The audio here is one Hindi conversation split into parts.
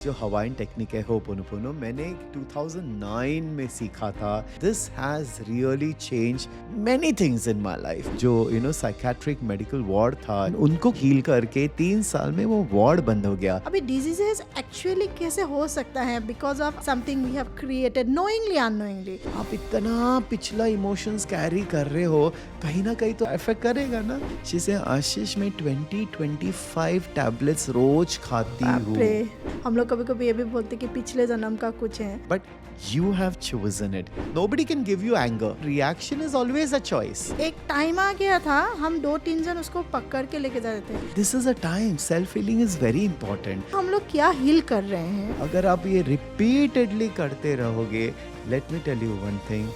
जो हवाइन टेक्निक है होपोनोपोनो मैंने 2009 में सीखा था. This has really change many things in my life. जो साइकेट्रिक मेडिकल वार्ड था उनको हील करके 3 साल में वो वार्ड बंद हो गया. अभी डिजीजेस एक्चुअली कैसे हो सकता है because of something we have created knowingly unknowingly. आप इतना पिछला इमोशंस कैरी कर रहे हो, कहीं ना कहीं तो इफेक्ट करेगा ना. जिसे आशीष में 20-25 टैबलेट्स रोज खाती हूँ. हम लोग कभी कभी ये भी बोलते कि पिछले जन्म का कुछ है. But you have chosen it. Nobody can give you anger. Reaction is always a choice. एक टाइम आ गया था हम 2-3 जन उसको पकड़ के लेके जा रहे थे. This is a time. Self-healing is very important. हम लोग क्या हील कर रहे हैं. अगर आप ये repeatedly करते रहोगे, let me tell you one thing,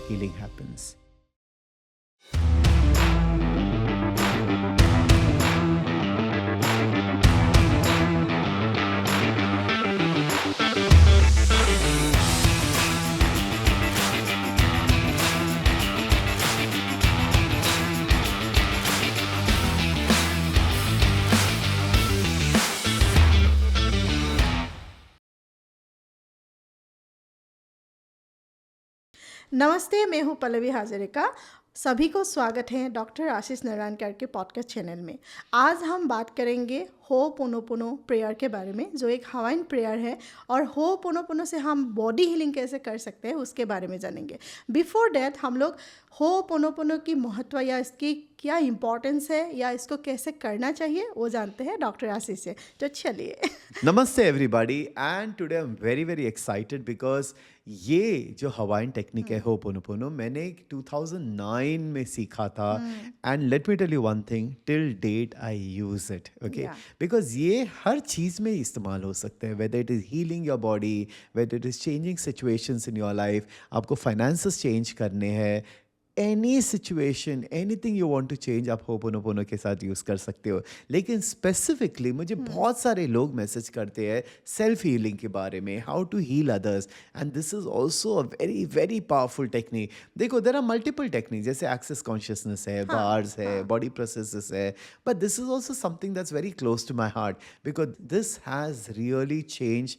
healing happens. नमस्ते, मैं हूँ पल्लवी हाजरिका. सभी को स्वागत है डॉक्टर आशीष नारायणकर के पॉडकास्ट चैनल में. आज हम बात करेंगे होपोनोपोनो प्रेयर के बारे में, जो एक हवाइन प्रेयर है, और होपोनोपोनो से हम बॉडी हीलिंग कैसे कर सकते हैं उसके बारे में जानेंगे. बिफोर डैट हम लोग होपोनोपोनो की महत्व या इसकी क्या इम्पोर्टेंस है या इसको कैसे करना चाहिए वो जानते हैं डॉक्टर आशीष से. तो चलिए. नमस्ते everybody and today I am very very excited because ये जो हवाइन टेक्निक है होपोनोपोनो मैंने 2009 में सीखा था. And let me tell you one thing, till date I use it. Okay, because ये हर चीज़ में इस्तेमाल हो सकते हैं. Whether it is healing your body, whether it is changing situations in your life, आपको फाइनेंसेस चेंज करने हैं, any situation, anything you want to change, आप होपोनोपोनो के साथ यूज़ कर सकते हो. लेकिन स्पेसिफिकली मुझे बहुत सारे लोग मैसेज करते हैं सेल्फ हीलिंग के बारे में, how to heal others, and this is also a very very powerful technique. देखो, देर आर मल्टीपल टेक्निक, जैसे एक्सेस कॉन्शियसनेस है, बार्स है, बॉडी प्रोसेसेस है, but this is also something that's very close to my heart because this has really change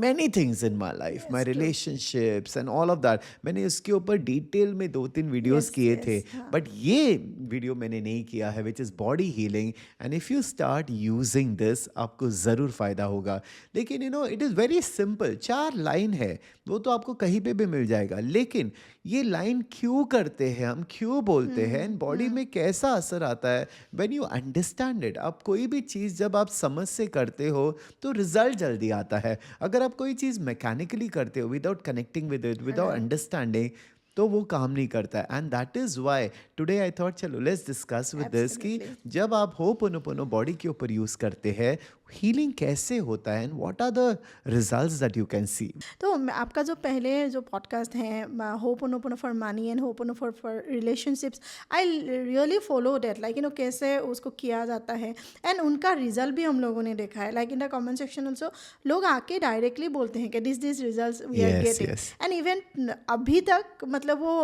many things in my life, my relationships and all of that. मैंने इसके ऊपर डिटेल में 2-3 वीडियोस किए थे, बट ये वीडियो मैंने नहीं किया है, which is body healing. And if you start using this आपको ज़रूर फ़ायदा होगा. लेकिन it is very simple. 4 line है, वो तो आपको कहीं पे भी मिल जाएगा. लेकिन ये लाइन क्यों करते हैं हम, क्यों बोलते हैं, एंड बॉडी में कैसा असर आता है व्हेन यू अंडरस्टैंड इट. आप कोई भी चीज़ जब आप समझ से करते हो तो रिजल्ट जल्दी आता है. अगर आप कोई चीज़ मैकेनिकली करते हो without connecting with it, without understanding, तो वो काम नहीं करता है. And that is why today I thought चलो लेट्स डिस्कस विद दिस कि जब आप होपोनोपोनो बॉडी के ऊपर यूज़ करते हैं हीलिंग कैसे होता है and what are the results that you can see. तो आपका जो पहले जो पॉडकास्ट है Ho'oponopono for money and Ho'oponopono for relationships, I really follow that, like कैसे उसको किया जाता है, एंड उनका रिजल्ट भी हम लोगों ने देखा है. Like in the comment section also लोग आके डायरेक्टली बोलते हैं कि this results we are getting. And even अभी तक मतलब वो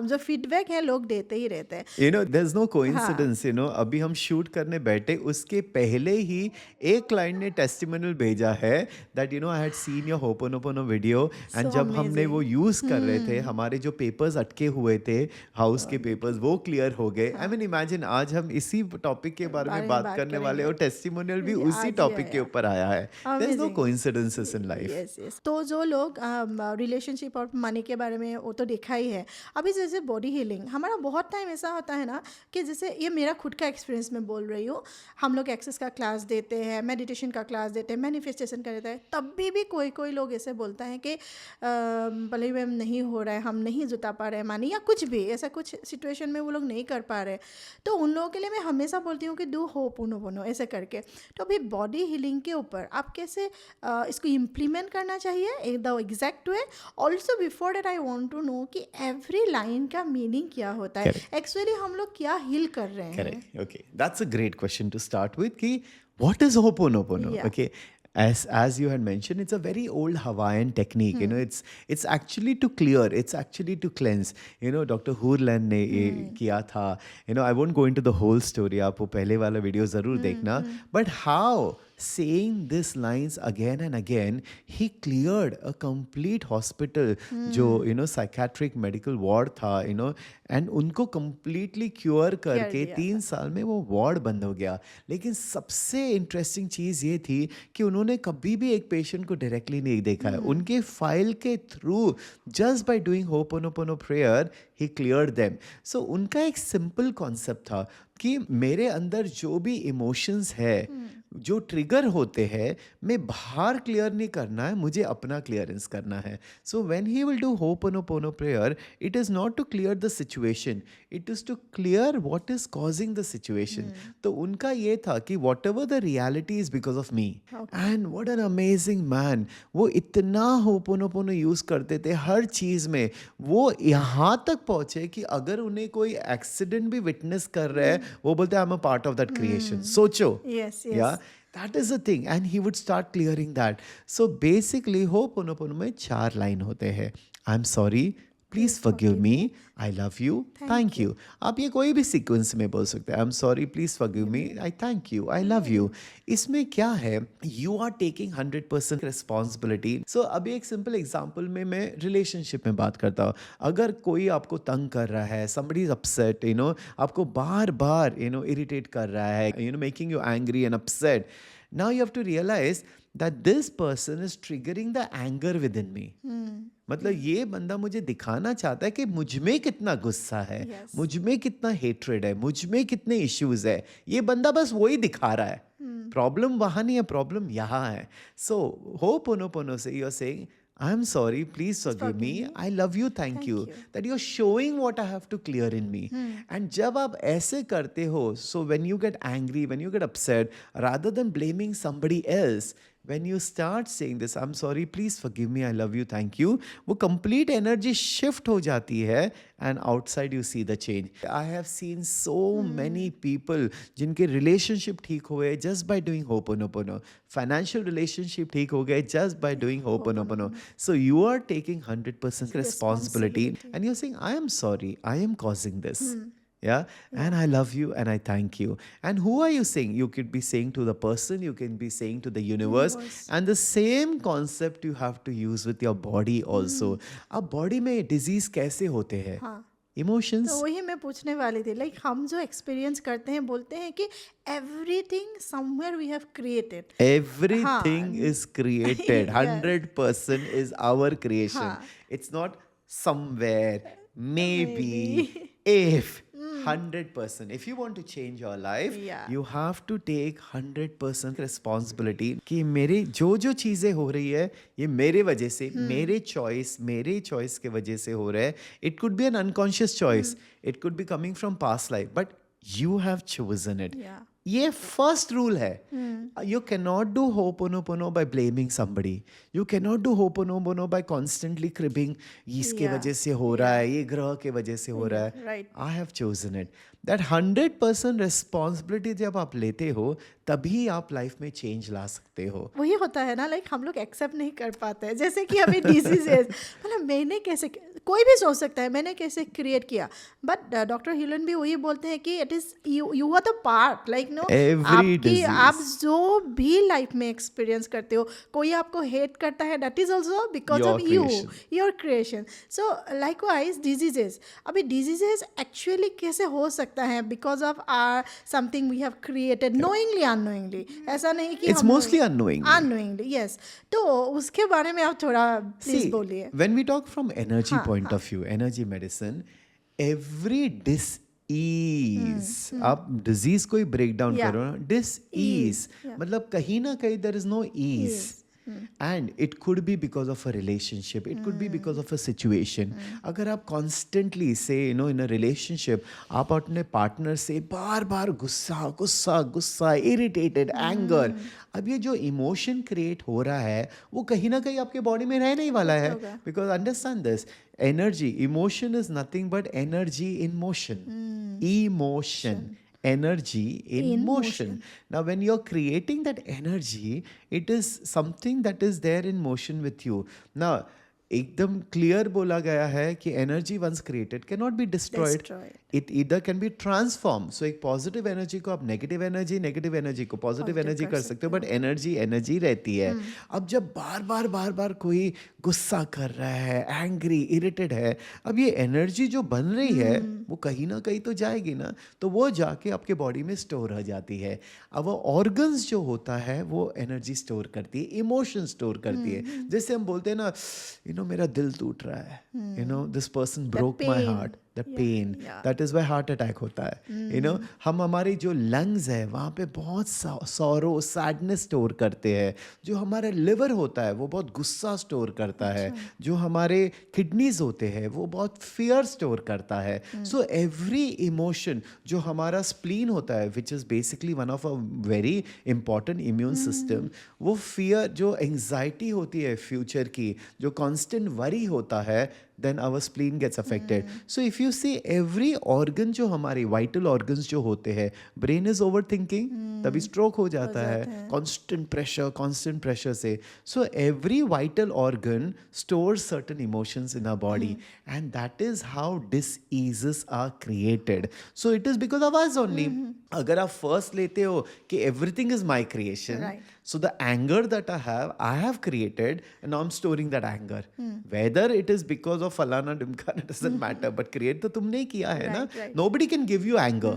जो फीडबैक है लोग देते ही रहते हैं. There is no coincidence. अभी हम शूट करने बैठे उसके पहले ही एक क्लाइंट ने टेस्टिमोनियल भेजा है that I had seen your ho'oponopono video, and जब हमने वो यूज कर रहे थे हमारे जो पेपर्स अटके हुए थे, हाउस के पेपर्स, वो क्लियर हो गए. आई मीन इमेजिन आज हम इसी टॉपिक के बारे में बात करने वाले और टेस्टिमोनियल भी उसी टॉपिक के ऊपर आया है. There is no coincidences in life. तो जो लोग रिलेशनशिप और मनी के बारे में वो तो देखा ही है. अभी जैसे बॉडी हीलिंग, हमारा बहुत टाइम ऐसा होता है ना कि जैसे ये मेरा खुद का एक्सपीरियंस में बोल रही हूँ, हम लोग एक्सेस का क्लास देते हैं, मेडिटेशन का क्लास देते हैं, मैनिफेस्टेशन का देते हैं, तब भी कोई लोग ऐसे बोलता है कि भले मैम नहीं हो रहा है, हम नहीं जुटा पा रहे हैं मानी, या कुछ भी ऐसा कुछ सिचुएशन में वो लोग नहीं कर पा रहे. तो उन लोगों के लिए मैं हमेशा बोलती हूँ कि डू होपोनोपोनो ऐसे करके. तो अभी बॉडी हीलिंग के ऊपर आप कैसे इसको इम्प्लीमेंट करना चाहिए the exact way. Also before that I want to know कि एवरी लाइन का मीनिंग क्या होता है, एक्चुअली हम लोग क्या हील कर रहे हैं. Correct. Okay, that's a great question to start with कि what is Ho'oponopono? Yeah. Okay, as you had mentioned, it's a very old Hawaiian technique. It's actually to clear, it's actually to cleanse. Dr. Hurlan ने ये किया था. I won't go into the whole story. आप वो पहले वाला वीडियो ज़रूर देखना. But how saying these lines again and again, he cleared a complete hospital, जो psychiatric medical ward था, and उनको completely cure करके दिया 3 साल में वो वार्ड बंद हो गया. लेकिन सबसे इंटरेस्टिंग चीज़ ये थी कि उन्होंने कभी भी एक पेशेंट को डायरेक्टली नहीं देखा है. उनके फाइल के through, just by doing ho'oponopono prayer, he cleared them. So उनका एक सिंपल कॉन्सेप्ट था कि मेरे अंदर जो भी इमोशंस है, जो ट्रिगर होते हैं, मैं बाहर क्लियर नहीं करना है, मुझे अपना क्लियरेंस करना है. So when he will do Ho'oponopono prayer, it is not to clear the situation, it is to clear what is causing the situation. तो उनका ये था कि whatever the reality is because of me. And what an amazing man. वो इतना होपोनोपोनो यूज करते थे हर चीज में. वो यहाँ तक पहुंचे कि अगर उन्हें कोई एक्सीडेंट भी विटनेस कर रहा है, वो बोलते हैं I am a part of that creation. सोचो. Yes, yes. Yeah, that is the thing, and he would start clearing that. So basically, Ho'oponopono में 4 लाइन होते हैं. I'm sorry, please forgive me, I love you, thank you. आप ये कोई भी सीक्वेंस में बोल सकते हैं. I'm sorry, please forgive me, I thank you, I love you. इसमें क्या है, you are taking 100% responsibility. So अभी एक सिंपल एग्जांपल में मैं रिलेशनशिप में बात करता हूँ. अगर कोई आपको तंग कर रहा है, somebody is upset, आपको बार बार इरिटेट कर रहा है, making you angry and upset. Now you have to realize that this person is triggering the anger within me. मतलब ये बंदा मुझे दिखाना चाहता है कि मुझ में कितना गुस्सा है, Yes. मुझ में कितना हेट्रेड है, मुझ में कितने इश्यूज है. ये बंदा बस वही दिखा रहा है. प्रॉब्लम वहां नहीं है, प्रॉब्लम यहाँ है. सो होपोनोपोनो से you are saying I am sorry, please forgive me, I love you, thank you. That you're showing what I have to clear in me. And जब आप ऐसे करते हो, so when you get angry, when you get upset, rather than blaming somebody else, when you start saying this, I'm sorry, please forgive me, I love you, thank you, वो complete energy shift हो जाती है, and outside you see the change. I have seen so many people जिनके relationship ठीक हुए just by doing Ho'oponopono. Financial relationship ठीक हो गए just by doing Ho'oponopono. So you are taking 100% responsibility and you're saying, I am sorry, I am causing this. Yeah, and I love you and I thank you. And who are you saying? You could be saying to the person, you can be saying to the universe. And the same concept you have to use with your body also. अब body में disease कैसे होते हैं? Emotions. तो वही मैं पूछने वाली थी. लाइक हम जो एक्सपीरियंस करते हैं, बोलते हैं कि everything somewhere we have created. Everything is created. 100% is our creation. It's not somewhere, maybe, if. 100%. If you want to change your life, you have to take 100% responsibility कि मेरे जो चीज़ें हो रही है, ये मेरे वजह से, मेरे चॉइस के वजह से हो रहा है. It could be an unconscious choice. It could be coming from past life, but you have chosen it. Yeah. ये फर्स्ट रूल है. You can not do ho'oponopono by blaming somebody. You can not do ho'oponopono by constantly cribbing, इसके वजह से हो रहा है, ये ग्रह के वजह से हो रहा है. right. I have chosen it. That 100% responsibility जब आप लेते हो, तभी आप लाइफ में चेंज ला सकते हो. वही होता है ना, लाइक हम लोग एक्सेप्ट नहीं कर पाते हैं. जैसे कि अभी डिजीजेस, मतलब मैंने कैसे, कोई भी सोच सकता है मैंने कैसे क्रिएट किया, बट डॉक्टर हिलन भी वही बोलते हैं कि it is you are the part. Like no, आपकी आप जो भी लाइफ में एक्सपीरियंस करते हो, कोई आपको हेट करता है, that is also because of you, your creation. So likewise diseases, अभी डिजीजेस एक्चुअली कैसे हो सकता है, because of our something we have created knowingly unknowingly. ऐसा नहीं कि इट्स मोस्टली अननोइंगली. यस, तो उसके बारे में आप थोड़ा प्लीज बोलिए. When we talk from energy point of view, energy medicine, every this आप डिजीज को ही ब्रेक डाउन करो ना, डिस ईज मतलब कहीं ना कहीं there is no ease. And it could be because of a relationship, it could be because of a situation. अगर आप constantly say in a relationship, आप अपने partner से बार बार गुस्सा irritated, anger, अब ये जो emotion create हो रहा है, वो कहीं ना कहीं आपके body में रह नहीं वाला है. Because understand this, energy, emotion is nothing but energy in motion. Emotion. Energy in motion. Now when you're creating that energy, it is something that is there in motion with you. Now एकदम क्लियर बोला गया है कि energy once created can not be destroyed, Destroyed. It either can be transform. So एक पॉजिटिव एनर्जी को आप नेगेटिव एनर्जी को पॉजिटिव Positive एनर्जी कर कर सकते हो, बट एनर्जी रहती है. अब जब बार बार कोई गुस्सा कर रहा है, एंग्री, इरिटेड है, अब ये एनर्जी जो बन रही है वो कहीं ना कहीं तो जाएगी ना, तो वो जाके आपके बॉडी में स्टोर हो जाती है. अब वो ऑर्गन्स जो होता है वो एनर्जी स्टोर करती है, इमोशन स्टोर करती है. जैसे हम बोलते हैं ना, मेरा दिल टूट रहा है, this person broke my pain. Heart, the pain, yeah. That is why heart attack होता है. हम हमारी जो लंग्स है वहाँ पे बहुत सॉरो, सैडनेस स्टोर करते हैं. जो हमारा लिवर होता है वो बहुत गुस्सा स्टोर करता है. जो हमारे किडनीज होते हैं वो बहुत फियर स्टोर करता है. सो एवरी इमोशन, जो हमारा स्प्लीन होता है which is basically one of a very important immune system, वो फियर, जो एंग्जाइटी होती है फ्यूचर की, जो कॉन्स्टेंट वरी होता है, then our spleen gets affected. So if you see every organ, जो हमारी vital organs जो होते हैं, brain is overthinking, तभी stroke हो जाता है, constant pressure से. So every vital organ stores certain emotions in our body, and that is how diseases are created. So it is because of us only. अगर आप first लेते हो कि everything is my creation, Right. so the anger that I have created, and now I'm storing that anger. Whether it is because of falana dimkana, it doesn't matter. But create तो तुमने ही किया है ना. Right. Nobody can give you anger.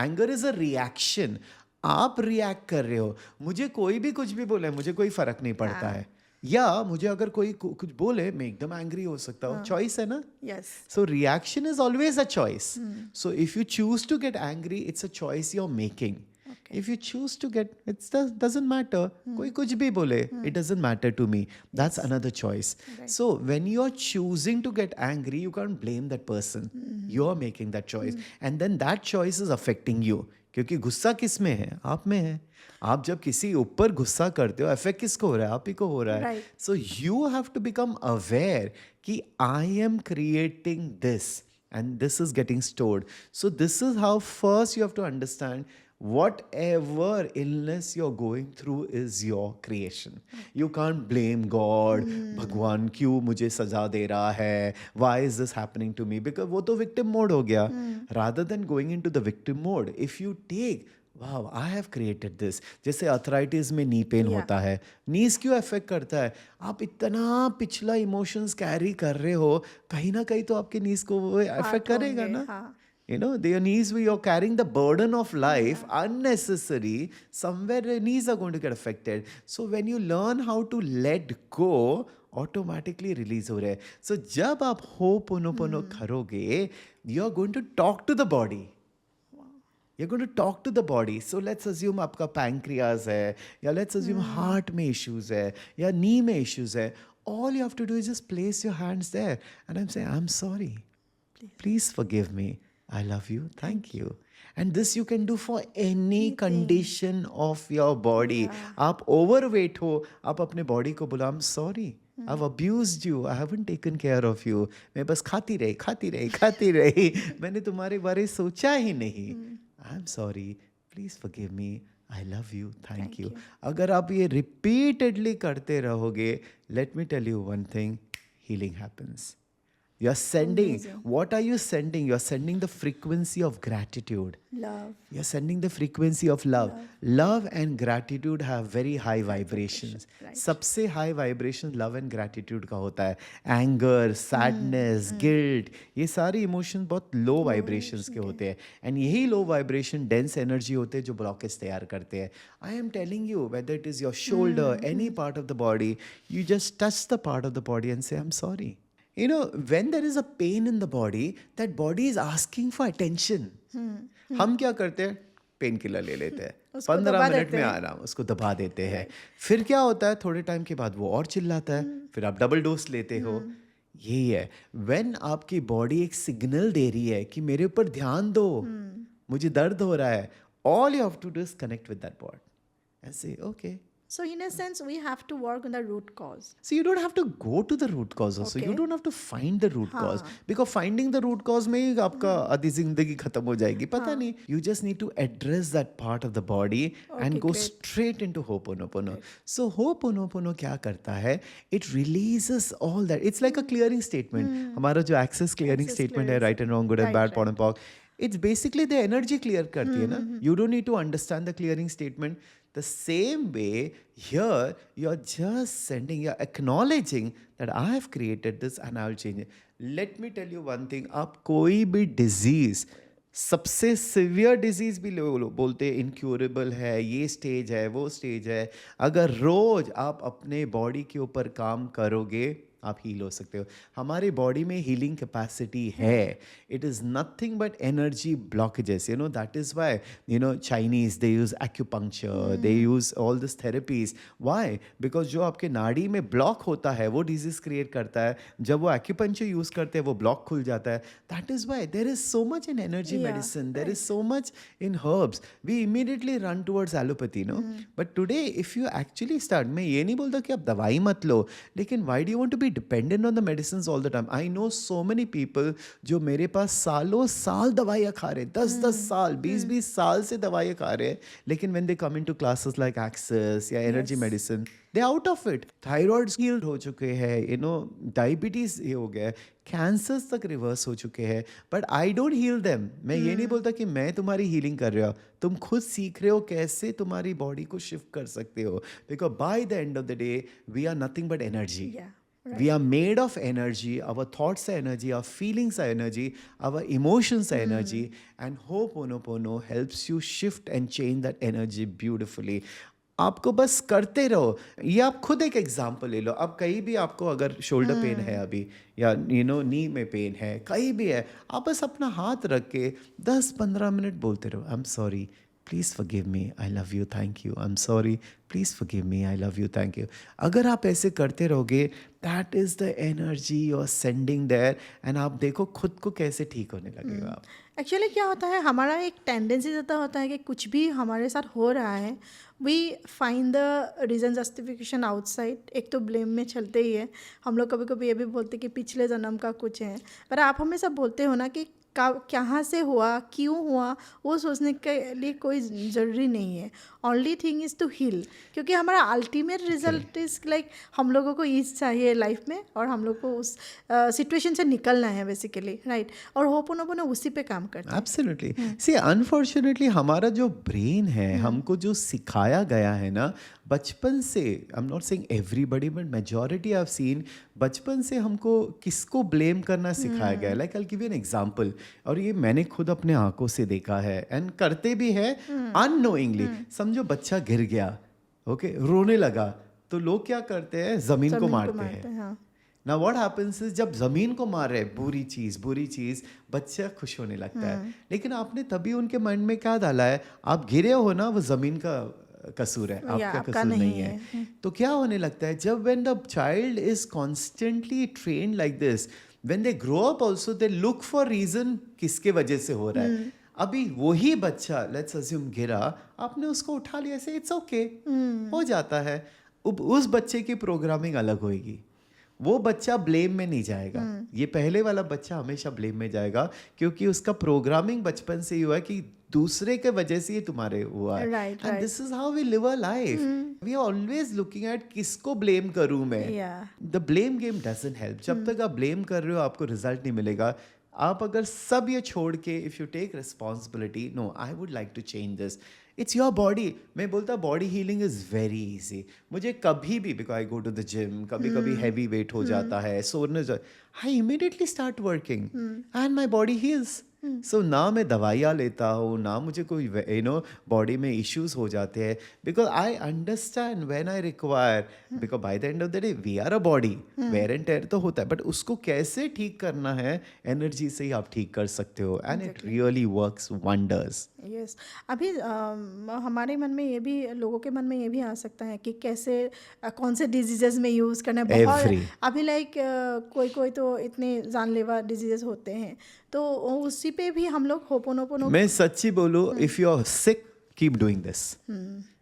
Anger is a reaction. आप रिएक्ट कर रहे हो. मुझे कोई भी कुछ भी बोले, मुझे कोई फर्क नहीं पड़ता है. या मुझे अगर कोई कुछ बोले, मैं एकदम एंग्री हो सकता हूँ. चॉइस है ना. Yes. So reaction is always a choice. So if you choose to get angry, it's a choice you're making. Okay. If you choose to get, it doesn't matter. कोई कुछ भी बोले, it doesn't matter to me. That's another choice. Right. So when you're choosing to get angry, you can't blame that person. You're making that choice. And then that choice is affecting you. क्योंकि गुस्सा किस में है? आप में है. आप जब किसी ऊपर गुस्सा करते हो, इफेक्ट किसको हो रहा है? आप ही को हो रहा है. Right. So you have to become aware कि I am creating this and this is getting stored. So this is how first you have to understand whatever illness you're going through is your creation. You can't blame God. भगवान क्यों मुझे सजा दे रहा है? Why is this happening to me? Because वो तो victim mode हो गया. Rather than going into the victim mode, if you take wow, I have created this. जैसे arthritis में नी पेन होता है. नीज क्यों अफेक्ट करता है? आप इतना पिछला इमोशंस कैरी कर रहे हो, कहीं ना कहीं तो आपके नीज को वो अफेक्ट करेगा ना. Your knees, you're carrying the burden of life unnecessary. Somewhere your knees are going to get affected. So when you learn how to let go, automatically release हो रहा है. So जब आप होपोनोपोनो करोगे, you're going to talk to the body. You're going to talk to the body. So let's assume आपका pancreas है, या let's assume heart में issues है, या knee में issues है. All you have to do is just place your hands there. And I'm saying, I'm sorry. Please forgive me. I love you. Thank you. And this you can do for any condition of your body. आप overweight हो, आप अपने body को बोला, I'm sorry. I've abused you. I haven't taken care of you. मैं बस खाती रही. मैंने तुम्हारे बारे सोचा ही नहीं. I'm sorry. Please forgive me. I love you. Thank you. अगर आप ये repeatedly करते रहोगे, let me tell you one thing, healing happens. You're sending, what are you sending? You're sending the frequency of gratitude. Love. You're sending the frequency of love. Love and gratitude have very high vibrations. Right. सबसे high vibrations love and gratitude का होता है. Anger, sadness, guilt, ये सारे emotions बहुत low vibrations के होते हैं. And यही low vibration dense energy होते हैं जो blockage तैयार करते हैं. I am telling you, whether it is your shoulder, any part of the body, you just touch the part of the body and say, I'm sorry. When there is a pain in the body, that body is asking for attention. हम क्या करते हैं? पेन किलर ले लेते हैं. 15 मिनट में आराम, उसको दबा देते हैं. फिर क्या होता है? थोड़े टाइम के बाद वो और चिल्लाता है. फिर आप डबल डोज लेते हो. यही है. When आपकी बॉडी एक सिग्नल दे रही है कि मेरे ऊपर ध्यान दो, मुझे दर्द हो रहा है, all you have to do is connect with that body and say, okay, So in a sense, we have to work on the root cause. So you don't have to go to the root cause also. You Okay. don't have to find the root cause हाँ. because finding the root cause में ही आपका आधी जिंदगी खत्म हो जाएगी. पता नहीं. You just need to address that part of the body and Okay, go great. straight into Ho'oponopono. So Ho'oponopono क्या करता है? It releases all that. It's like a clearing statement. हमारा जो access clearing Access statement है, clearance. right and wrong, good and Right, bad, right. POD and POC. It's basically the energy clear करती है ना. You don't need to understand the clearing statement. The same way here, you're just sending, you're acknowledging that I have created this and I'll change it. Let me tell you one thing, आप कोई भी disease, सबसे सिवियर डिजीज भी लोग बोलते हैं इनक्यूरेबल है, ये स्टेज है, वो स्टेज है, अगर रोज आप अपने बॉडी के ऊपर काम करोगे आप हील हो सकते हो. हमारे बॉडी में हीलिंग कैपेसिटी है. It is nothing but energy blockages. You know that is why you know Chinese they use acupuncture, they use all this therapies. Why? Because जो आपके नाड़ी में ब्लॉक होता है वो डिजीज क्रिएट करता है. जब वो एक्यूपंक्चर यूज़ करते हैं वो ब्लॉक खुल जाता है. That is why there is so much in energy Yeah, medicine, there is so much in herbs. We immediately run towards allopathy, no? But today, if you actually start, मैं ये नहीं बोलता कि आप दवाई मत लो, लेकिन why do you want to be dependent on the medicines all the time? I know so many people जो मेरे पास सालों साल दवाइयाँ खा रहे, 10-10 साल, 20-20 साल से दवाइयाँ खा रहे हैं, लेकिन when they come into classes like Access या energy Yes. medicine, they out of it. Thyroids healed हो चुके हैं, you know, diabetes ये हो गया है, cancers तक रिवर्स हो चुके हैं, but I don't heal them. मैं ये नहीं बोलता कि मैं तुम्हारी हीलिंग कर रहा हूँ, तुम खुद सीख रहे हो कैसे तुम्हारी बॉडी को शिफ्ट कर सकते हो. Because by the end of the day we are nothing but energy. Yeah. We are made of energy. Our thoughts are energy. Our feelings are energy. Our emotions are energy. And Ho'oponopono helps you shift and change that energy beautifully. आपको बस करते रहो. ये आप खुद एक एग्जाम्पल ले लो. अब कहीं भी आपको अगर शोल्डर पेन है अभी या यू नो नी में पेन है, कहीं भी है, आप बस अपना हाथ रख के 10-15 मिनट बोलते रहो, I am sorry, please forgive me, I love you, thank you, I am sorry, please forgive me, I love you, thank you. अगर आप ऐसे करते रहोगे, that is the energy you are sending there and आप देखो खुद को कैसे ठीक होने लगेगा आप. एक्चुअली क्या होता है, हमारा एक टेंडेंसी ज़्यादा होता है कि कुछ भी हमारे साथ हो रहा है, we find the reason justification outside. एक तो ब्लेम में चलते ही है. हम लोग कभी कभी ये भी बोलते कि पिछले जन्म का कुछ है, पर आप हमेशा बोलते हो ना कि कहाँ से हुआ, क्यों हुआ, वो सोचने के लिए कोई ज़रूरी नहीं है. Only thing is to heal, क्योंकि हमारा अल्टीमेट रिजल्ट इज़ लाइक हम लोगों को ईज चाहिए लाइफ में और हम लोग को उस सिचुएशन से निकलना है बेसिकली, राइट. और होपोनोपोनो उसी पे काम करता है. एब्सोल्युटली. सी अनफॉर्चुनेटली हमारा जो ब्रेन है, हमको जो सिखाया गया है ना बचपन से, I am not saying everybody but majority I have seen, बचपन से हमको किसको ब्लेम करना सिखाया गया है. Like I give you an example, और ये मैंने खुद अपने आंखों से देखा है एंड करते भी है अननोइंगली. समझो बच्चा गिर गया, ओके, रोने लगा, तो लोग क्या करते हैं, जमीन को मारते हैं. हाँ. ना व्हाट हैपेंस इज जब जमीन को मार रहे, बुरी चीज, बच्चा खुश होने लगता है. लेकिन आपने तभी उनके मन में क्या डाला है, आप गिरे हो ना, वो जमीन का कसूर है, आपका आपका कसूर नहीं नहीं है. तो क्या होने लगता है, जब when the child is constantly trained like this, when they grow up also they look for reason किसके वजह से हो रहा है. अभी वही बच्चा, लेट्स अज्यूम गिरा, आपने उसको उठा लिया से, इट्स ओके, हो जाता है. उस बच्चे की प्रोग्रामिंग अलग होगी, वो बच्चा ब्लेम में नहीं जाएगा. ये पहले वाला बच्चा हमेशा ब्लेम में जाएगा, क्योंकि उसका प्रोग्रामिंग बचपन से ही हुआ है कि दूसरे के वजह से ही तुम्हारे हुआ है. Right, and this is how we live a life. We are always looking at किसको ब्लेम करूं मैं. Yeah. The blame game doesn't help. जब तक आप ब्लेम कर रहे हो आपको रिजल्ट नहीं मिलेगा. आप अगर सब ये छोड़ के, if you take responsibility, no I would like to change this, it's your body. मैं बोलता body healing is very easy. मुझे कभी भी, because I go to the gym, कभी कभी हैवी वेट हो जाता है, soreness, I immediately start working and my body heals. So ना मैं दवाइयाँ लेता हूँ, ना मुझे कोई यू नो बॉडी में इश्यूज हो जाते हैं, because I understand when I require. Because by the end of the day we are a body, wear and tear तो होता है, बट उसको कैसे ठीक करना है, एनर्जी से ही आप ठीक कर सकते हो. And it really works wonders. Yes. अभी हमारे मन में ये भी, लोगों के मन में ये भी आ सकता है कि कैसे कौन से डिजीजेस में यूज़ करना है. बहुत Every. अभी लाइक कोई तो इतने जानलेवा डिजीजेस होते हैं, तो उसी पे भी हम लोग होपोनोपोनो. मैं सच्ची बोलूँ, if you are sick keep doing this.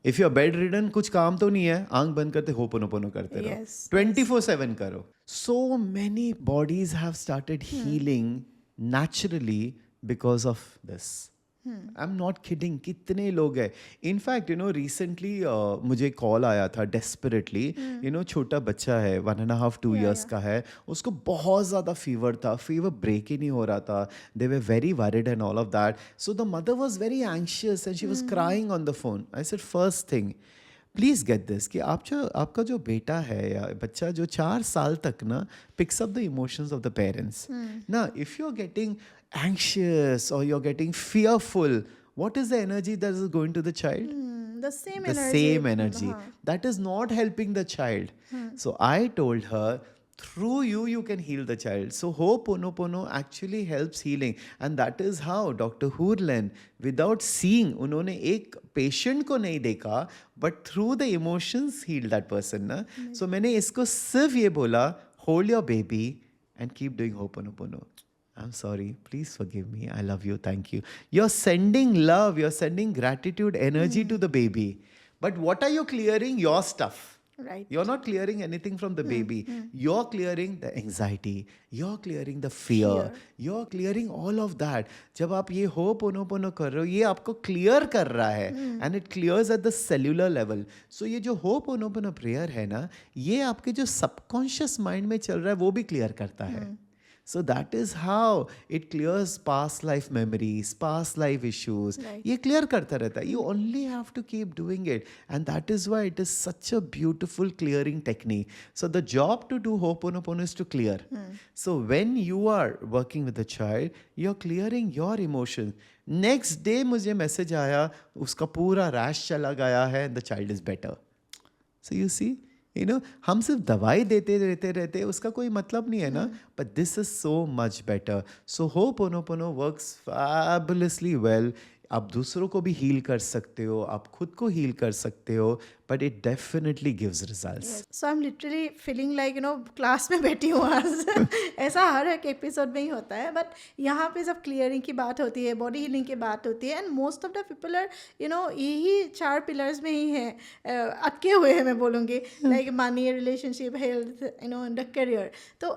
If you are bed ridden, कुछ काम तो नहीं है, आंख बंद करते होपोनोपोनो करते रहो, Yes, 24/7 करो. So many bodies have started healing naturally because of this. I am not kidding, कितने लोग हैं. इनफैक्ट रिसेंटली मुझे कॉल आया था डेस्परेटली. छोटा बच्चा है, 1.5-2 years का है. उसको बहुत ज़्यादा फीवर था, फीवर ब्रेक ही नहीं हो रहा था. They were very worried and all of that. So the mother was very anxious and she was crying on the phone. I said first thing, please get this कि आपका जो बेटा है या बच्चा जो 4 साल तक ना picks up the emotions of the parents ना. If you are getting anxious or you're getting fearful, what is the energy that is going to the child? The same The energy. same energy. That is not helping the child. So I told her, through you can heal the child. So Ho'oponopono actually helps healing. And that is how Dr. Hurlen, without seeing, उन्होंने एक patient को नहीं देखा, but through the emotions healed that person. ना. So मैंने इसको सिर्फ ये बोला, hold your baby and keep doing Ho'oponopono. I'm sorry, please forgive me, I love you, thank you. You're sending love, you're sending gratitude, energy to the baby. But what are you clearing? Your stuff. Right. You're not clearing anything from the baby. You're clearing the anxiety. You're clearing the fear. You're clearing all of that. जब आप ये Ho'oponopono कर रहे हो, ये आपको clear कर रहा है. And it clears at the cellular level. So ये जो Ho'oponopono prayer है ना, ये आपके जो subconscious mind में चल रहा है, वो भी clear करता है. So that is how it clears past life memories, past life issues. Right. ये clear करता रहता है. You only have to keep doing it. And that is why it is such a beautiful clearing technique. So the job to do Ho'oponopono is to clear. So when you are working with a child, you're clearing your emotions. Next day मुझे message आया, उसका पूरा rash चला गया है and the child is better. So you see, हम सिर्फ दवाई देते रहते उसका कोई मतलब नहीं है ना. But this is so much better. So Ho'oponopono works fabulously well. आप दूसरों को भी हील कर सकते हो, आप खुद को हील कर सकते हो, but it definitely gives results. So I am literally feeling like class में बैठी हूँ आज. ऐसा हर एक एपिसोड में ही होता है, बट यहाँ पे जब क्लियरिंग की बात होती है, बॉडी हीलिंग की बात होती है, and most of the people are यही 4 पिलर्स में ही है अटके हुए हैं, मैं बोलूँगी. Like money, relationship, health, and the career. तो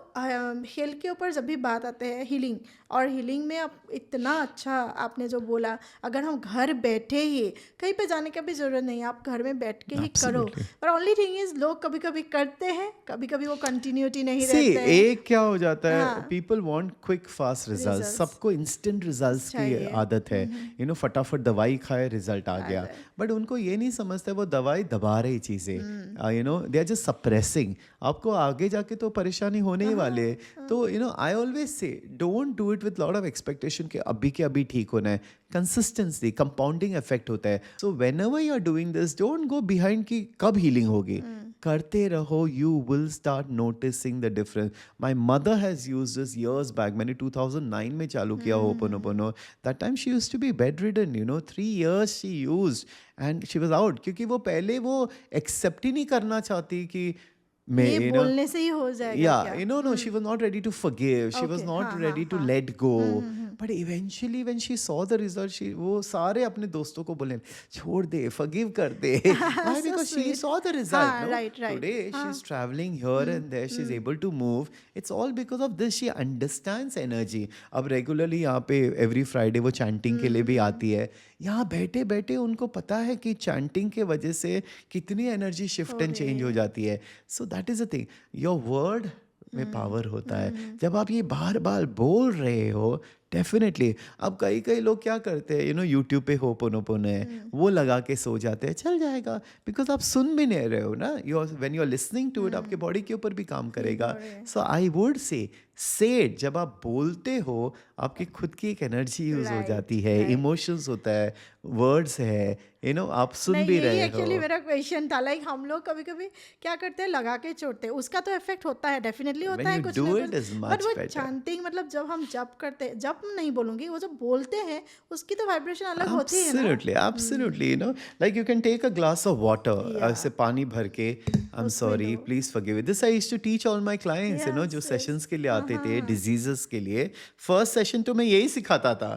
हेल्थ के ऊपर जब भी बात आते हैं हीलिंग, और हीलिंग में अब इतना अच्छा आपने जो बोला, अगर हम घर बैठे ही, कहीं पे जाने का भी ज़रूरत नहीं, आप घर में बैठ के ही करो. पर ओनली थिंग इज, लोग कभी कभी करते हैं, कभी कभी वो कंटिन्यूटी नहीं रहते हैं. एक क्या हो जाता है, people want quick fast result. सबको इंस्टेंट रिजल्ट्स की आदत है. फटाफट दवाई खाए, रिजल्ट आ गया. बट उनको ये नहीं समझते वो दवाई दबा रही चीज़ें. They are just suppressing. आपको आगे जाके तो परेशानी होने ही वाले. तो I always say don't do it with lot of expectation कि अभी के अभी ठीक होना है. कंसिस्टेंसी, कंपाउंडिंग इफेक्ट होता है. So whenever you are doing this, don't go behind कि कब हीलिंग होगी. करते रहो, you will start noticing the difference. My mother has used this years back. मैंने 2009 में चालू किया Ho'oponopono. That time she used to be bed ridden. 3 years she used and she was out. क्योंकि वो पहले वो एक्सेप्ट ही नहीं करना चाहती कि ये बोलने से ही हो जाएगा. No, she was not ready to forgive. She was Okay, not ready to let go. But eventually when she saw the result, वो सारे अपने दोस्तों को बोले, छोड़ दे, forgive कर दे. Why? Because she saw the result. No? Right. Today she's traveling here and there. She's able to move. It's all because of this. She understands energy. अब regularly यहाँ पे every Friday वो chanting के लिए भी आती है. यहाँ बैठे बैठे उनको पता है कि chanting के वजह से कितनी energy shift and change हो जाती है. So that is the thing. Your word में पावर होता है. जब आप ये बार बार बोल रहे हो, डेफिनेटली. अब कई लोग क्या करते हैं, यूट्यूब पे Ho'oponopono है, वो लगा के सो जाते हैं, चल जाएगा. बिकॉज आप सुन भी नहीं रहे हो ना. When you are listening to it, आपके बॉडी के ऊपर भी काम करेगा. So I would say it. जब आप बोलते हो, आपकी खुद की एक एनर्जी यूज हो जाती है, इमोशंस होता है, वर्ड्स है, आप सुन भी रहे हो. एक्चुअली मेरा क्वेश्चन था, लाइक हम लोग कभी कभी क्या करते हैं, लगा के छोड़ते हैं. उसका तो इफेक्ट होता है, डेफिनेटली होता है कुछ ना कुछ. बट वो चांटिंग, मतलब जब हम जप करते हैं, जप नहीं बोलूंगी, वो जब बोलते हैं उसकी तो वाइब्रेशन अलग होती है ना. Absolutely. Like you can take a glass of water, ऐसे पानी भर के. I'm sorry, please forgive it. This I used to teach all my clients, जो सेशंस के लिए आते थे, डिजीजेस के लिए. फर्स्ट सेशन तो मैं यही सिखाता था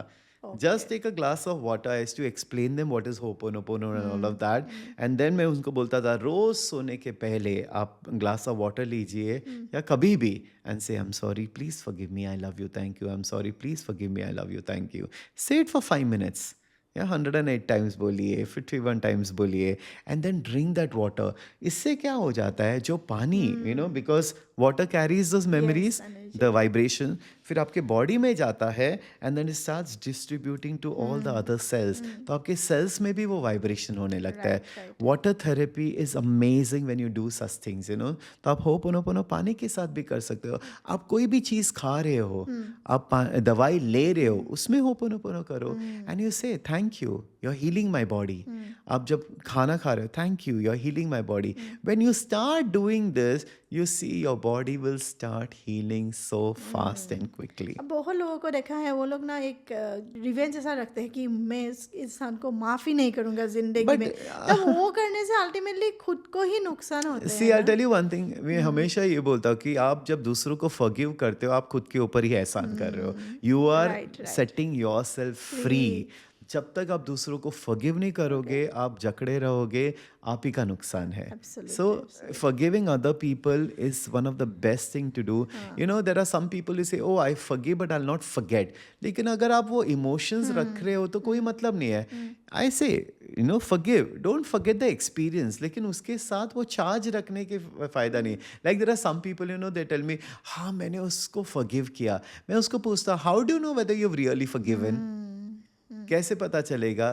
Just take a glass of water. I used to explain them what is Ho'oponopono and all of that. And then मैं उनको बोलता था रोज सोने के पहले आप glass of water लीजिए या कभी भी and say I'm sorry, please forgive me, I love you, thank you. I'm sorry, please forgive me, I love you, thank you. Say it for 5 minutes. या 108 टाइम्स बोलिए 51 टाइम्स बोलिए and then drink that water. इससे क्या हो जाता है जो पानी because water carries those memories the vibration फिर आपके बॉडी में जाता है and then it starts distributing to all the other cells. तो आपके सेल्स में भी वो वाइब्रेशन होने लगता है. Water therapy is amazing when you do such things तो आप होपोनोपोनो पानी के साथ भी कर सकते हो. आप कोई भी चीज़ खा रहे हो आप दवाई ले रहे हो उसमें होपोनोपोनो करो एंड यू से thank you you're healing my body. आप जब खाना खा रहे हो thank you, you're healing my body. When you start doing this, you see your body will start healing so fast and quickly. अब बहुत लोगों को देखा है वो लोग ना एक रिवेंज ऐसा रखते हैं कि मैं इस इंसान को माफ ही नहीं करूंगा जिंदगी में. तब वो करने से अल्टीमेटली खुद को ही नुकसान होता है. See, I'll tell you one thing. मैं हमेशा ये बोलता हूँ कि आप जब दूसरों को forgive करते हो आप खुद के ऊपर ही एहसान कर रहे हो. You are setting yourself free. जब तक आप दूसरों को फॉरगिव नहीं करोगे आप जकड़े रहोगे आप ही का नुकसान है. So forgiving other people is one of the best thing to do. There are some people who say oh I forgive but I will not forget. लेकिन अगर आप वो इमोशंस रख रहे हो तो कोई मतलब नहीं है. I say forgive don't forget the experience. लेकिन उसके साथ वो चार्ज रखने के फ़ायदा नहीं. Like there are some people they tell me हाँ मैंने उसको फॉरगिव किया. मैं उसको पूछता how do know whether you have really forgiven. कैसे पता चलेगा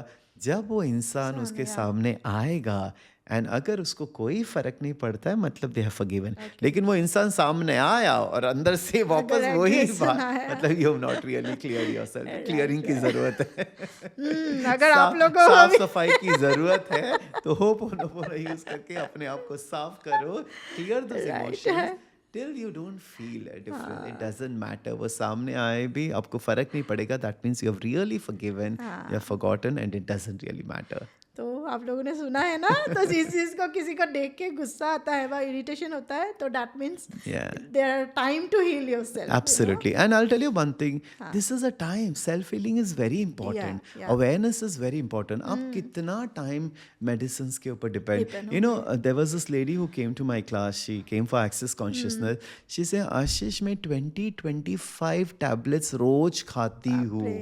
जब वो इंसान उसके सामने आएगा एंड अगर उसको कोई फर्क नहीं पड़ता है मतलब दे हैव फॉरगिवन. लेकिन वो इंसान सामने आया और अंदर से वापस वही बात मतलब you have not really clear yourself. Clearing की जरूरत है. अगर आप लोगों को साफ सफाई की जरूरत है तो होपोनोपोनो यूज करके अपने आप को साफ करो. Clear those emotions till you don't feel different. It doesn't matter. वो सामने आए भी आपको फर्क नहीं पड़ेगा. That means you have really forgiven, you have forgotten and it doesn't really matter. तो आप लोगों ने सुना है ना. तो जिस चीज को किसी को देख के गुस्सा आता है इरिटेशन होता है तो that means there are time to heal yourself. Absolutely. And I'll tell you one thing. This is a time. Self healing is very important. Awareness is very important. आप कितना time medicines के ऊपर depend. There was this lady who came to my class. She came for access consciousness. She said आशीष मैं 20-25 tablets रोज खाती हूँ.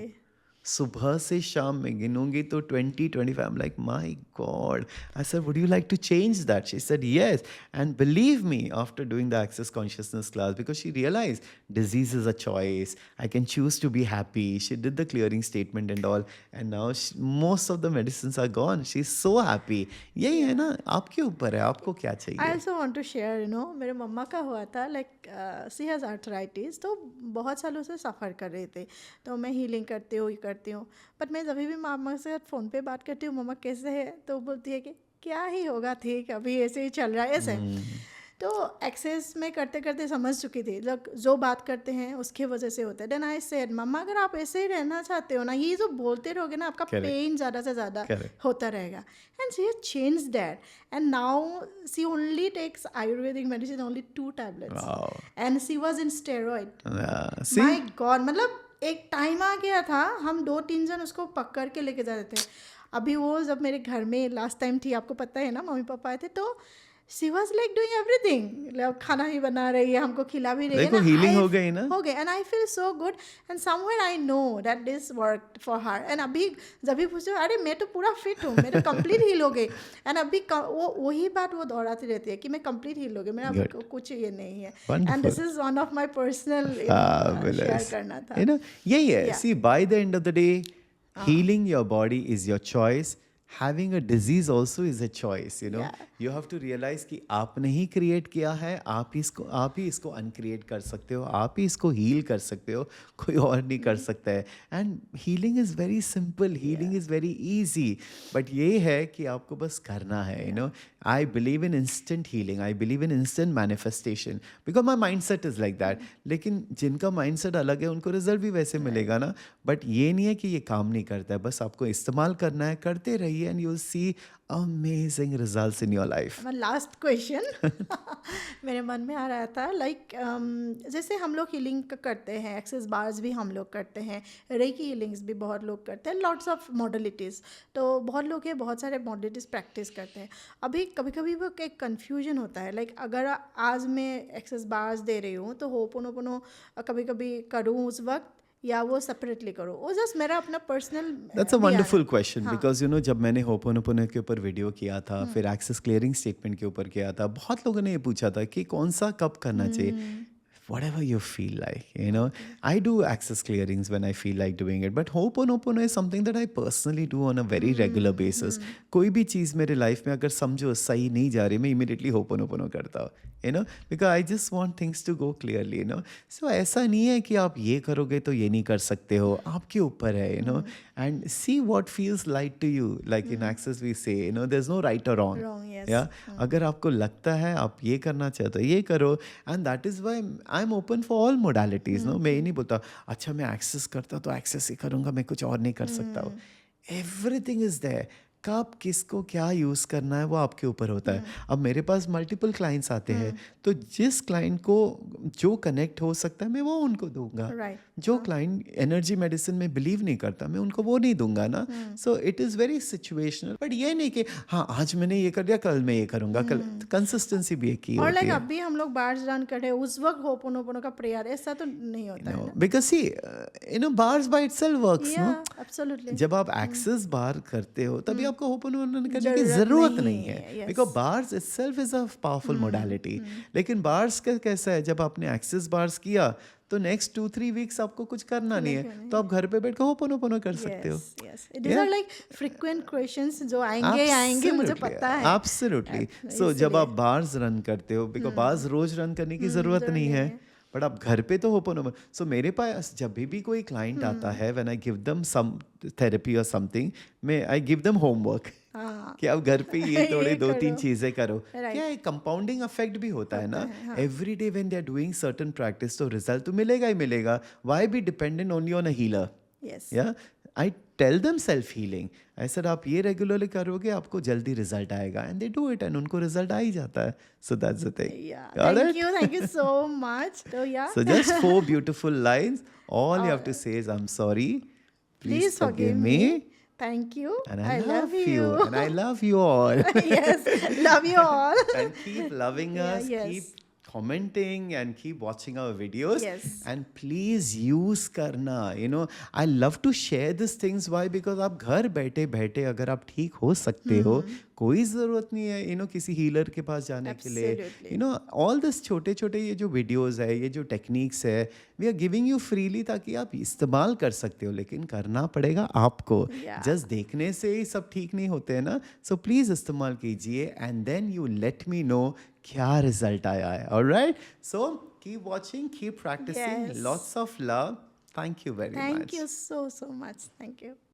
सुबह से शाम में गिनूंगी तो 20-25. I'm like, my God. I said, would you like to change that? She said, yes. And believe me, after doing the Access Consciousness class, because she realized disease is a choice. I can choose to be happy. She did the clearing statement and all. And now most of the medicines are gone. She's so happy. यही है ना आपके ऊपर है आपको क्या चाहिए. I also want to share, मेरे मम्मा का हुआ था she has arthritis. तो बहुत सालों से सफ़र कर रहे थे. तो मैं हीलिंग करती हूँ बट मैं जब भी मामा से फ़ोन पे बात करती हूँ मम्मा कैसे है तो बोलती है कि क्या ही होगा ठीक अभी ऐसे ही चल रहा है ऐसे. तो एक्सेस में करते करते समझ चुकी थी लोग जो बात करते हैं उसके वजह से होता है. देन आई सेड मम्मा अगर आप ऐसे ही रहना चाहते हो ना ये जो बोलते रहोगे ना आपका पेन ज़्यादा से ज़्यादा होता रहेगा. And she has changed that and now she only takes Ayurvedic medicine only 2 tablets and she was in steroid. My god मतलब एक टाइम आ गया था हम 2-3 जन उसको पकड़ के लेके जाते थे. अभी वो जब मेरे घर में लास्ट टाइम थी आपको पता है ना मम्मी पापा आए थे तो she was like doing everything. खाना ही बना रही है हमको खिला भी रही है ना. हीलिंग हो गई ना हो गई and I feel so good and somewhere I know that this work for her. And अभी जब भी पूछो अरे मैं तो पूरा फिट हूँ मैं तो कंप्लीट हील हो गई. एंड अभी वो वही बात वो दोहराती रहती है कि मैं कंप्लीट हील हो गई मेरा अभी कुछ ये नहीं है. And this is one of my personal share करना था. यही है. See by the end of the day healing your body is your choice. Having a disease also is a choice. You have to realize कि आपने ही क्रिएट किया है. आप ही इसको अनक्रिएट कर सकते हो. आप ही इसको हील कर सकते हो. कोई और नहीं कर सकता है. And healing is very simple. Healing is very easy. But ये है कि आपको बस करना है. I believe in instant healing. I believe in instant manifestation because my mindset is like that. लेकिन जिनका mindset अलग है उनको रिजल्ट भी वैसे मिलेगा ना. बट ये नहीं है कि ये काम नहीं करता है. बस आपको इस्तेमाल करना है. करते रहिए and you'll see amazing results in your life? My last question मेरे मन में आ रहा था लाइक जैसे हम लोग हीलिंग करते हैं, एक्सेस बार्स भी हम लोग करते हैं, रेकी हीलिंग्स भी बहुत लोग करते हैं, लॉट्स ऑफ मॉडलिटीज़, तो बहुत लोग हैं बहुत सारे मॉडलिटीज़ प्रैक्टिस करते हैं। अभी कभी कभी वो एक कन्फ्यूजन होता है लाइक अगर आज मैं एक्सेस बार्स दे रही हूँ तो होपोनोपोनो कभी कभी करूँ उस वक्त या वो सेपरेटली करो, वो जस्ट मेरा अपना personal. That's a wonderful question because you know जब मैंने होपोनोपोनो के ऊपर वीडियो किया था, फिर एक्सेस क्लियरिंग स्टेटमेंट के ऊपर किया था, बहुत लोगों ने ये पूछा था कि कौन सा कब करना चाहिए. Whatever you feel like, you know. I do access clearings when I feel like doing it, but Ho'oponopono is something that I personally do on a very regular basis. कोई भी चीज़ मेरे लाइफ में अगर समझो सही नहीं जा रही, मैं immediately Ho'oponopono करता हूँ, you know, because I just want things to go clearly, you know. So ऐसा नहीं है कि आप ये करोगे तो ये नहीं कर सकते हो, आपके ऊपर है, you know. And see what feels right to you. Like in access we say, you know, there's no right or wrong. Wrong, yes. Yeah. अगर आपको लगता है आप ये करना चाहते हो ये करो, and that is why I'm open for all modalities. No, मैं ये नहीं बोलता अच्छा मैं एक्सेस करता तो एक्सेस ही करूँगा, मैं कुछ और नहीं कर सकता हूँ. Everything is there. कब किसको क्या यूज़ करना है वो आपके ऊपर होता है. अब मेरे पास मल्टीपल क्लाइंट्स आते हैं, तो जिस क्लाइंट को जो कनेक्ट हो सकता है मैं वो उनको दूंगा. Right. जो क्लाइंट एनर्जी मेडिसिन में बिलीव नहीं करता मैं उनको वो नहीं दूंगा ना. So it is very situational, but ये नहीं कि हाँ आज मैंने ये कर दिया कल मैं ये करूँगा, कल कंसिस्टेंसी भी एक की और होती लाइक है. अभी हम लोग बार्स रन कर रहे हैं उस वक्त होपोनोपोनो का प्रेयर ऐसा तो नहीं होता है No, ना. because see, you know, bars by itself works, no? Yeah, absolutely. जब आप एक्सेस बार करते हो तभी आपको होपोनोपोनो करने की जरूरत जरूरत नहीं नहीं है, है, yes. Because bars itself is a powerful modality. लेकिन बार्स का कैसा है, जब आपने एक्सेस बार्स किया तो नेक्स्ट 2-3 वीक्स आपको कुछ करना नहीं है, तो आप घर पे बैठ के होपोनोपोनो कर सकते हो. Yes, yes. These are like frequent questions जो आएंगे मुझे पता है. एब्सोल्युटली. सो जब आप बार्स रन करते हो, बिकॉज बार्स रोज रन करने की जरूरत नहीं है, बट आप घर पे तो होपोनोपोनो. सो मेरे पास जब भी कोई क्लाइंट आता है, when I give them some therapy और समथिंग, मैं आई गिव देम होमवर्क कि आप घर पे ये थोड़े ये 2-3 करो. चीजें करो. Right. क्या कंपाउंडिंग इफेक्ट भी होता है ना. Every day when they are doing certain practice तो रिजल्ट तो मिलेगा ही मिलेगा. Why be dependent only on a healer? Yes. या I tell them self healing. I said आप ये रेगुलरली करोगे आपको जल्दी रिजल्ट आएगा, and they do it and उनको रिजल्ट आ ही जाता है. So that's the thing. Yeah. Thank you so much. So yeah. So just 4 beautiful lines. All you have to say is I'm sorry. Please forgive me. Thank you. And I love you. And I love you all. Yes, love you all. And keep loving Yeah, us. yes. Keep commenting and keep watching our videos. Yes. And please use करना. You know, I love to share these things. Why? Because आप घर बैठे बैठे अगर आप ठीक हो सकते हो, कोई ज़रूरत नहीं है you know किसी हीलर के पास जाने के लिए. Absolutely. You know all this छोटे छोटे ये जो वीडियोस है, ये जो टेक्निक्स है, we are giving you freely ताकि आप इस्तेमाल कर सकते हो, लेकिन करना पड़ेगा आपको. Yeah. जस्ट देखने से ही सब ठीक नहीं होते हैं ना. सो प्लीज इस्तेमाल कीजिए and then you let me know क्या रिजल्ट आया है. Alright, so keep watching, keep practicing. Yes. Lots of love. Thank you very much. Thank you so much. Thank you.